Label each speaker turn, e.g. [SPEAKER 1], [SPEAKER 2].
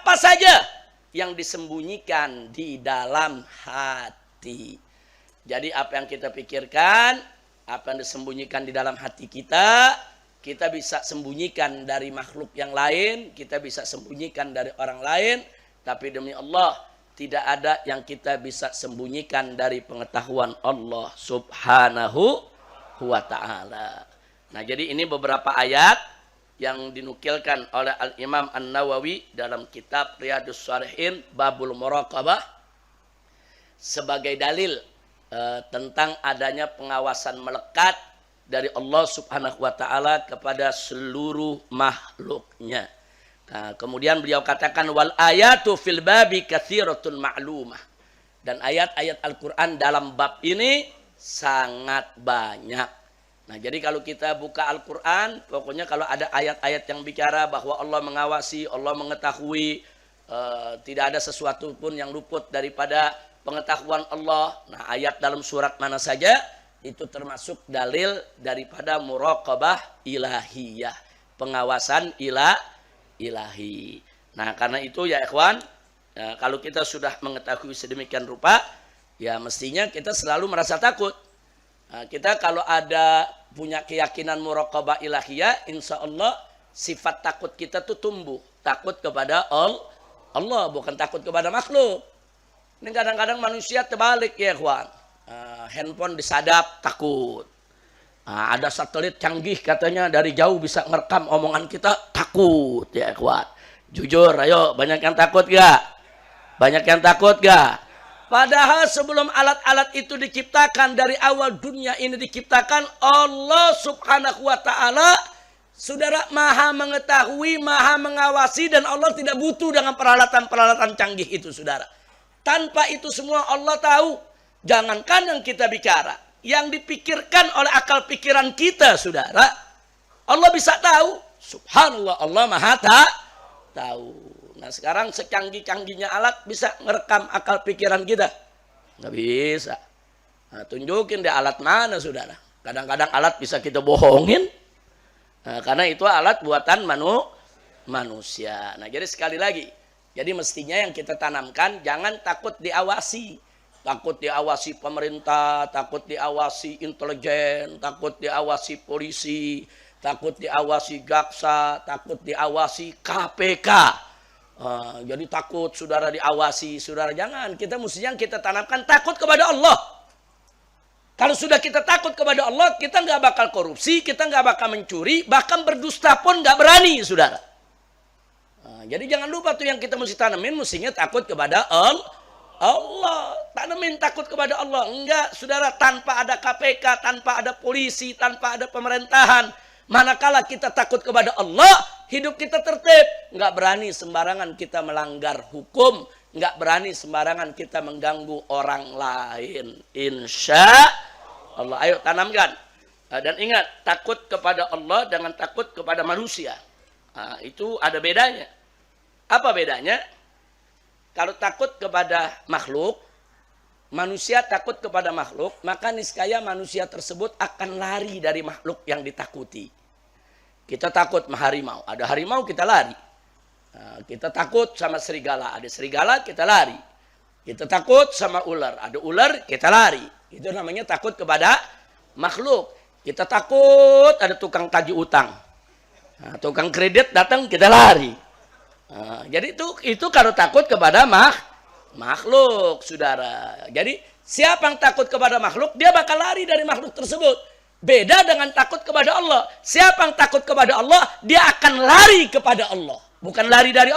[SPEAKER 1] apa saja yang disembunyikan di dalam hati. Jadi apa yang kita pikirkan, apa yang disembunyikan di dalam hati kita bisa sembunyikan dari makhluk yang lain, kita bisa sembunyikan dari orang lain, tapi demi Allah tidak ada yang kita bisa sembunyikan dari pengetahuan Allah Subhanahu wa ta'ala. Nah, jadi ini beberapa ayat yang dinukilkan oleh Al-Imam An-Nawawi dalam kitab Riyadhus Shalihin Babul Muraqabah sebagai dalil tentang adanya pengawasan melekat dari Allah Subhanahu wa ta'ala kepada seluruh makhluknya. Nah, kemudian beliau katakan wal ayatu fil babi katsiratun ma'lumah. Dan ayat-ayat Al-Qur'an dalam bab ini sangat banyak. Nah, jadi kalau kita buka Al-Qur'an, pokoknya kalau ada ayat-ayat yang bicara bahwa Allah mengawasi, Allah mengetahui, tidak ada sesuatu pun yang luput daripada pengetahuan Allah. Nah, ayat dalam surat mana saja itu termasuk dalil daripada muraqabah ilahiyah, pengawasan ilahi. Nah, karena itu ya ikhwan, kalau kita sudah mengetahui sedemikian rupa, ya mestinya kita selalu merasa takut. Nah, kita kalau ada punya keyakinan muraqabah ilahiyah, insya Allah sifat takut kita tuh tumbuh. Takut kepada Allah, bukan takut kepada makhluk. Ini kadang-kadang manusia terbalik ya ikhwan. Handphone disadap takut. Ada satelit canggih katanya dari jauh bisa ngerekam omongan kita, takut ya ikhwan. Jujur ayo, banyak yang takut gak? Banyak yang takut gak? Padahal sebelum alat-alat itu diciptakan, dari awal dunia ini diciptakan, Allah Subhanahu wa ta'ala saudara maha mengetahui, maha mengawasi, dan Allah tidak butuh dengan peralatan-peralatan canggih itu saudara. Tanpa itu semua Allah tahu. Jangankan yang kita bicara, yang dipikirkan oleh akal pikiran kita saudara, Allah bisa tahu. Subhanallah, Allah maha tahu. Nah, sekarang secanggih-canggihnya alat bisa merekam akal pikiran kita? Nggak bisa. Nah, tunjukin deh alat mana saudara. Kadang-kadang alat bisa kita bohongin. Nah, karena itu alat buatan manusia. Nah, jadi sekali lagi, jadi mestinya yang kita tanamkan jangan takut diawasi. Takut diawasi pemerintah, takut diawasi intelijen, takut diawasi polisi, takut diawasi jaksa, takut diawasi KPK. Jadi takut saudara diawasi, saudara jangan. Kita mestinya yang kita tanamkan takut kepada Allah. Kalau sudah kita takut kepada Allah, kita nggak bakal korupsi, kita nggak bakal mencuri, bahkan berdusta pun nggak berani, saudara. Jadi jangan lupa tuh yang kita mesti tanamin, mestinya takut kepada Allah. Tanamin takut kepada Allah. Enggak, saudara, tanpa ada KPK, tanpa ada polisi, tanpa ada pemerintahan, manakala kita takut kepada Allah, hidup kita tertib. Enggak berani sembarangan kita melanggar hukum, enggak berani sembarangan kita mengganggu orang lain. Insya Allah. Ayo tanamkan. Dan ingat, takut kepada Allah dengan takut kepada manusia. Itu ada bedanya. Apa bedanya? Kalau takut kepada makhluk, manusia takut kepada makhluk, maka niscaya manusia tersebut akan lari dari makhluk yang ditakuti. Kita takut sama harimau, ada harimau kita lari. Kita takut sama serigala, ada serigala kita lari. Kita takut sama ular, ada ular kita lari. Itu namanya takut kepada makhluk. Kita takut ada tukang tagih utang, tukang kredit datang kita lari. Jadi itu kalau takut kepada makhluk, saudara. Jadi siapa yang takut kepada makhluk, dia bakal lari dari makhluk tersebut. Beda dengan takut kepada Allah. Siapa yang takut kepada Allah, dia akan lari kepada Allah, bukan lari dari Allah.